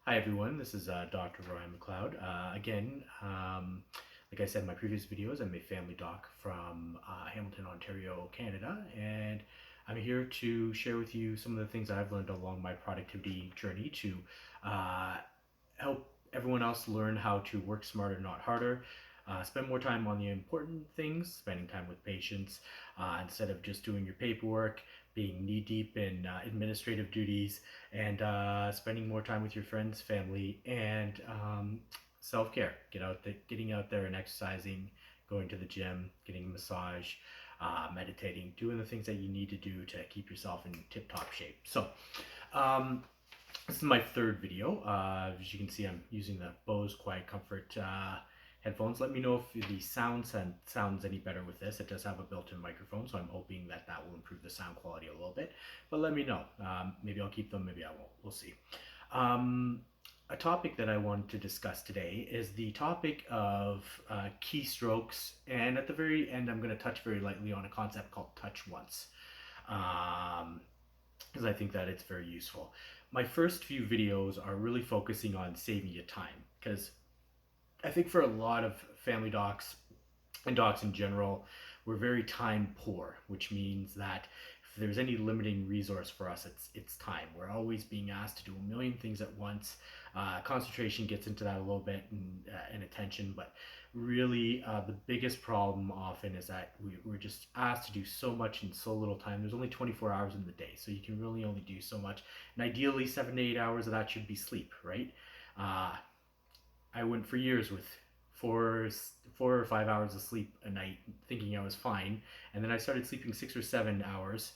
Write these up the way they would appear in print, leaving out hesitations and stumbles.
Hi everyone, this is Dr. Ryan McLeod. Like I said in my previous videos, I'm a family doc from Hamilton, Ontario, Canada, and I'm here to share with you some of the things I've learned along my productivity journey to uh, help everyone else learn how to work smarter, not harder. Spend more time on the important things, spending time with patients instead of just doing your paperwork, being knee deep in administrative duties, and spending more time with your friends, family, and self care. Getting out there and exercising, going to the gym, getting a massage, meditating, doing the things that you need to do to keep yourself in tip top shape. Um, this is my third video. As you can see, I'm using the Bose Quiet Comfort headphones. Let me know if the sounds any better with this. It does have a built-in microphone, so I'm hoping that that will improve the sound quality a little bit. But let me know. Maybe I'll keep them, maybe I won't. We'll see. Um, a topic that I wanted to discuss today is the topic of keystrokes, and at the very end, I'm going to touch very lightly on a concept called touch once. Um, because I think that it's very useful. My first few videos are really focusing on saving you time because I think for a lot of family docs and docs in general, we're very time poor, which means that if there's any limiting resource for us, it's time. We're always being asked to do a million things at once. Concentration gets into that a little bit and attention, but really the biggest problem often is that we're just asked to do so much in so little time. There's only 24 hours in the day, so you can really only do so much. And ideally, 7 to 8 hours of that should be sleep, right? Uh, I went for years with four, 4 or 5 hours of sleep a night, thinking I was fine, and then I started sleeping 6 or 7 hours.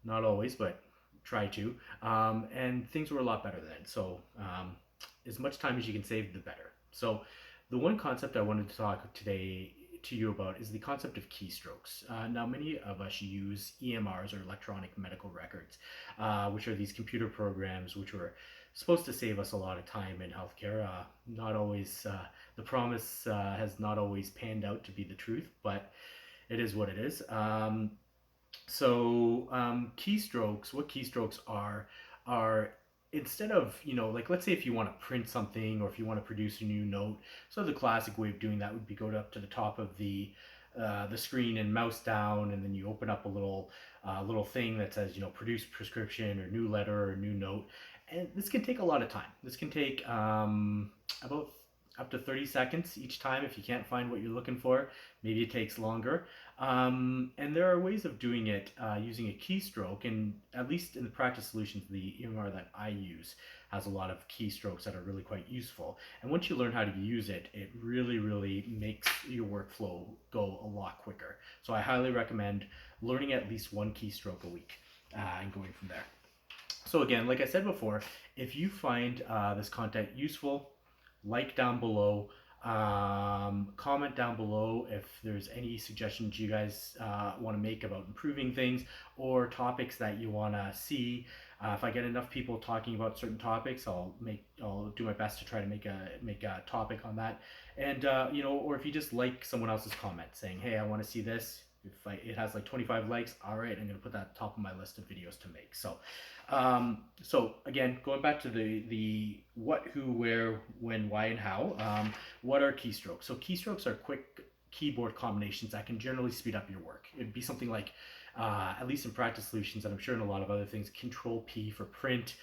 Not always, but try to. And things were a lot better then. As much time as you can save, the better. So, the one concept I wanted to talk today to you about is the concept of keystrokes. Now, many of us use EMRs or electronic medical records, which are these computer programs which were supposed to save us a lot of time in healthcare. Not always, the promise has not always panned out to be the truth, but it is what it is. Keystrokes, what keystrokes are instead of, like let's say if you want to print something or if you want to produce a new note. So the classic way of doing that would be go up to the top of the screen and mouse down, and then you open up a little thing that says, produce prescription or new letter or new note. And this can take a lot of time. This can take about up to 30 seconds each time if you can't find what you're looking for. Maybe it takes longer. And there are ways of doing it using a keystroke, and at least in the practice solutions, the EMR that I use has a lot of keystrokes that are really quite useful. And once you learn how to use it, it really, really makes your workflow go a lot quicker. So I highly recommend learning at least one keystroke a week and going from there. So again, like I said before, if you find this content useful, like down below, comment down below if there's any suggestions you guys want to make about improving things or topics that you want to see. If I get enough people talking about certain topics, I'll do my best to try to make a topic on that. And or if you just like someone else's comment saying, hey, I want to see this. If it has like 25 likes, all right, I'm gonna put that at the top of my list of videos to make. So again, going back to the what, who, where, when, why, and how. What are keystrokes? So keystrokes are quick keyboard combinations that can generally speed up your work. It'd be something like, at least in practice solutions, and I'm sure in a lot of other things, Control P for print,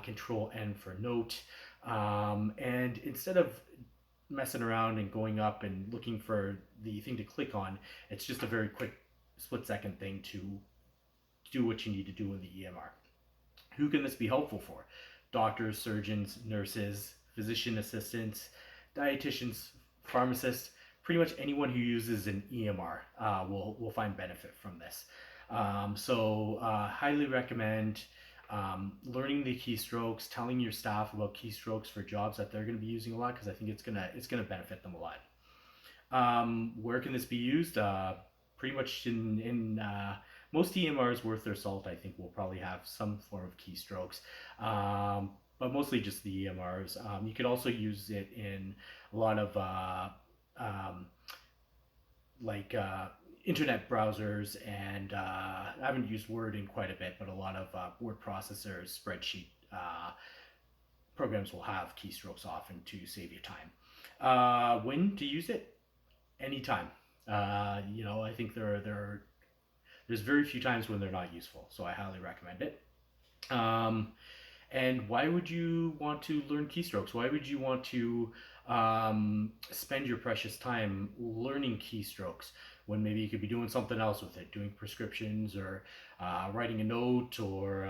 Control N for note, and instead of messing around and going up and looking for the thing to click on, it's just a very quick split-second thing to do what you need to do in the EMR. Who can this be helpful for? Doctors, surgeons, nurses, physician assistants, dietitians, pharmacists, pretty much anyone who uses an EMR will find benefit from this. Highly recommend learning the keystrokes, telling your staff about keystrokes for jobs that they're going to be using a lot, because I think it's gonna benefit them a lot. Where can this be used? Pretty much in most EMRs worth their salt, I think, will probably have some form of keystrokes, but mostly just the EMRs. You could also use it in a lot of um, like internet browsers, and I haven't used Word in quite a bit, but a lot of word processors, spreadsheet programs will have keystrokes often to save you time. When to use it? Anytime. I think there's very few times when they're not useful, so I highly recommend it. Um, and why would you want to learn keystrokes? Why would you want to spend your precious time learning keystrokes when maybe you could be doing something else with it, doing prescriptions or writing a note or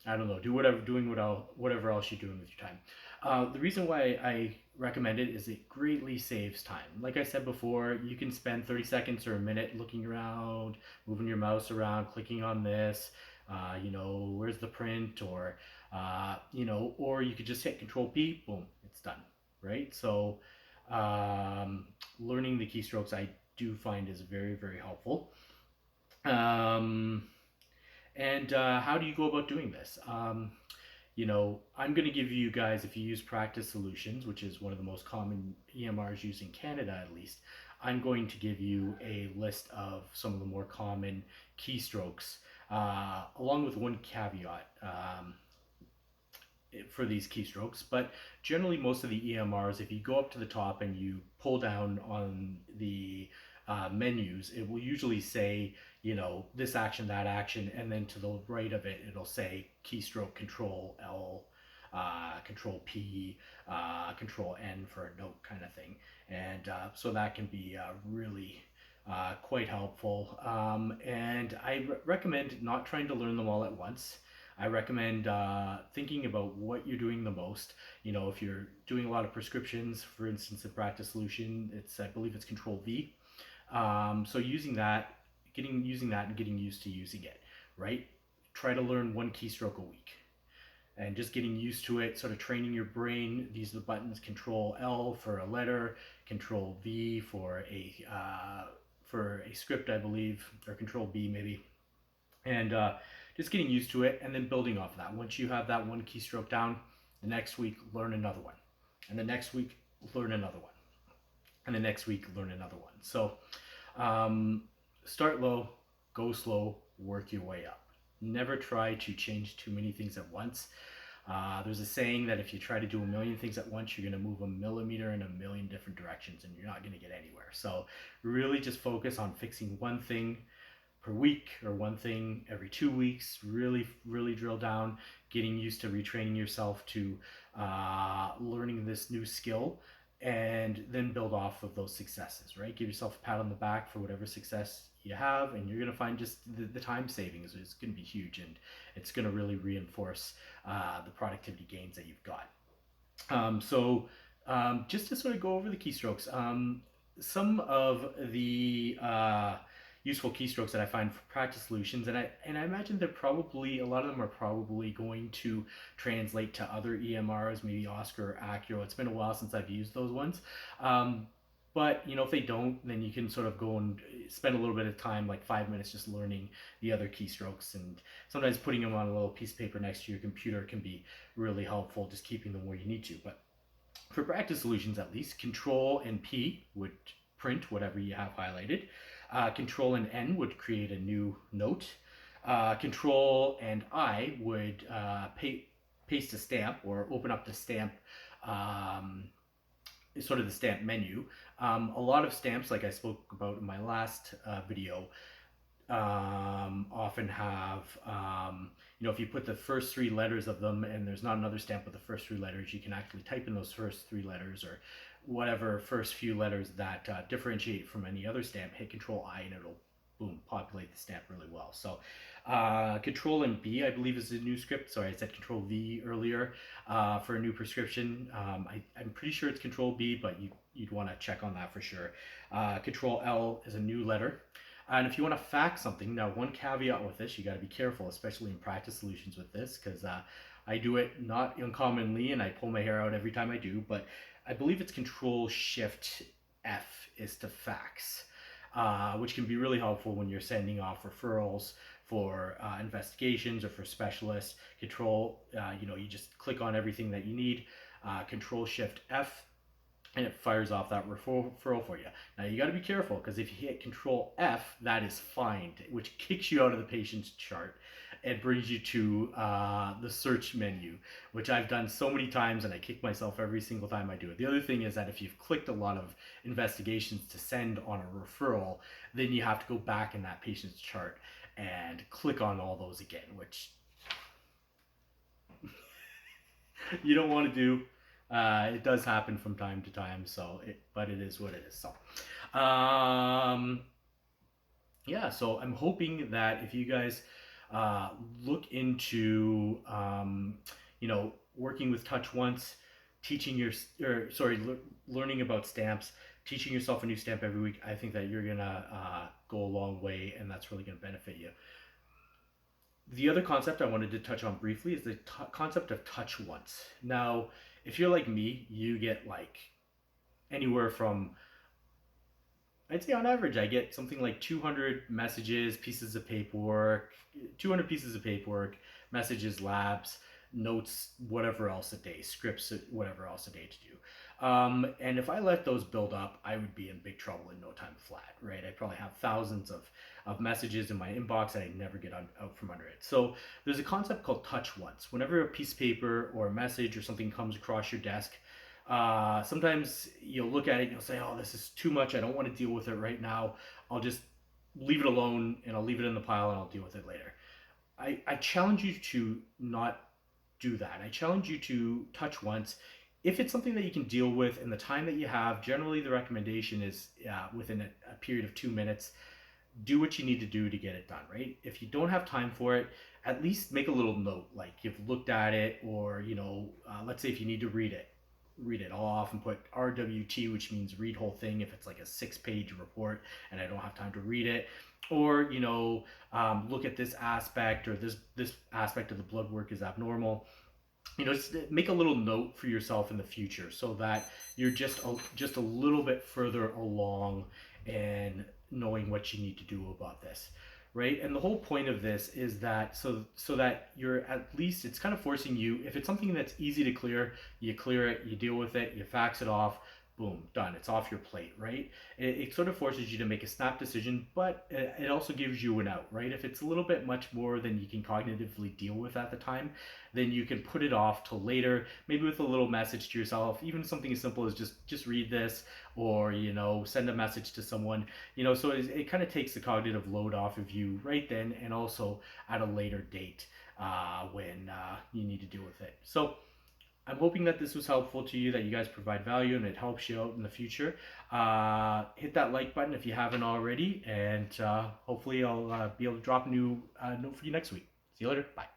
I don't know, whatever else you're doing with your time. The reason why I recommend it is it greatly saves time. Like I said before, you can spend 30 seconds or a minute looking around, moving your mouse around, clicking on this. Where's the print, or you could just hit Control P, boom, it's done, right? So, learning the keystrokes I do find is very, very helpful. Um, and how do you go about doing this? I'm going to give you guys, if you use Practice Solutions, which is one of the most common EMRs used in Canada at least, I'm going to give you a list of some of the more common keystrokes, along with one caveat for these keystrokes. But generally, most of the EMRs, if you go up to the top and you pull down on the menus, it will usually say, this action, that action, and then to the right of it, it'll say keystroke Control L, Control P, Control N for a note kind of thing. And so that can be really quite helpful. And I recommend not trying to learn them all at once. I recommend thinking about what you're doing the most. If you're doing a lot of prescriptions, for instance, a Practice Solution, I believe it's Control V. So using that and getting used to using it, right? Try to learn one keystroke a week and just getting used to it, sort of training your brain. These are the buttons: Control L for a letter, Control V for a script, I believe, or Control B maybe. And just getting used to it and then building off of that. Once you have that one keystroke down, the next week learn another one, and the next week learn another one, and the next week learn another one. So start low, go slow, work your way up. Never try to change too many things at once. There's a saying that if you try to do a million things at once, you're going to move a millimeter in a million different directions and you're not going to get anywhere. So really just focus on fixing one thing per week or one thing every 2 weeks. Really, really drill down, getting used to retraining yourself to learning this new skill, and then build off of those successes, right? Give yourself a pat on the back for whatever success you have, and you're going to find just the time savings is going to be huge, and it's going to really reinforce the productivity gains that you've got. Just to sort of go over the keystrokes, some of the useful keystrokes that I find for Practice Solutions, and I imagine a lot of them are probably going to translate to other EMRs, maybe Oscar or Acuro. It's been a while since I've used those ones. But if they don't, then you can sort of go and spend a little bit of time, like 5 minutes, just learning the other keystrokes. And sometimes putting them on a little piece of paper next to your computer can be really helpful, just keeping them where you need to. But for Practice Solutions, at least, Control and P would print whatever you have highlighted. Control and N would create a new note. Control and I would paste a stamp or open up the stamp, sort of the stamp menu. A lot of stamps, like I spoke about in my last video, often have, if you put the first 3 letters of them and there's not another stamp with the first 3 letters, you can actually type in those first 3 letters or whatever first few letters that differentiate from any other stamp. Hit Control I and it'll, boom, populate the stamp really well. So Control and B, I believe, is a new script. Sorry, I said Control V earlier for a new prescription. I'm pretty sure it's Control B, but you'd want to check on that for sure. Control L is a new letter. And if you want to fax something, now one caveat with this, you got to be careful, especially in Practice Solutions with this, because I do it not uncommonly and I pull my hair out every time I do, but I believe it's Control Shift F is to fax, which can be really helpful when you're sending off referrals for investigations or for specialists. You just click on everything that you need, Control Shift F, and it fires off that referral for you. Now you got to be careful, because if you hit Control F, that is find, which kicks you out of the patient's chart. it brings you to the search menu, which I've done so many times and I kick myself every single time I do it. The other thing is that if you've clicked a lot of investigations to send on a referral, then you have to go back in that patient's chart and click on all those again, which you don't want to do. It does happen from time to time, but it is what it is. So, yeah, so I'm hoping that if you guys uh, look into, working with touch once, teaching your, or sorry, learning about stamps, teaching yourself a new stamp every week, I think that you're gonna go a long way, and that's really gonna benefit you. The other concept I wanted to touch on briefly is the concept of touch once. Now, if you're like me, you get like anywhere from, I'd say on average, I get something like 200 messages, pieces of paperwork, 200 pieces of paperwork, messages, labs, notes, whatever else a day, scripts, whatever else a day to do. And if I let those build up, I would be in big trouble in no time flat, right? I probably have thousands of messages in my inbox and I never get out from under it. So there's a concept called touch once. Whenever a piece of paper or a message or something comes across your desk, sometimes you'll look at it and you'll say, oh, this is too much. I don't want to deal with it right now. I'll just leave it alone and I'll leave it in the pile and I'll deal with it later. I challenge you to not do that. I challenge you to touch once. If it's something that you can deal with in the time that you have, generally the recommendation is within a period of 2 minutes, do what you need to do to get it done, right? If you don't have time for it, at least make a little note, like you've looked at it, or let's say if you need to read it. I'll often put RWT, which means read whole thing, if it's like a 6-page report and I don't have time to read it. Or look at this aspect, or this aspect of the blood work is abnormal. Just make a little note for yourself in the future so that you're just a little bit further along and knowing what you need to do about this, right? And the whole point of this is that so that you're, at least it's kind of forcing you, if it's something that's easy to clear, you clear it, you deal with it, you fax it off, boom, done, it's off your plate, right? It sort of forces you to make a snap decision, but it also gives you an out, right? If it's a little bit much more than you can cognitively deal with at the time, then you can put it off till later, maybe with a little message to yourself, even something as simple as just read this, or send a message to someone, so it kind of takes the cognitive load off of you right then, and also at a later date when you need to deal with it. So I'm hoping that this was helpful to you, that you guys provide value and it helps you out in the future. Hit that like button if you haven't already, and hopefully I'll be able to drop a new note for you next week. See you later. Bye.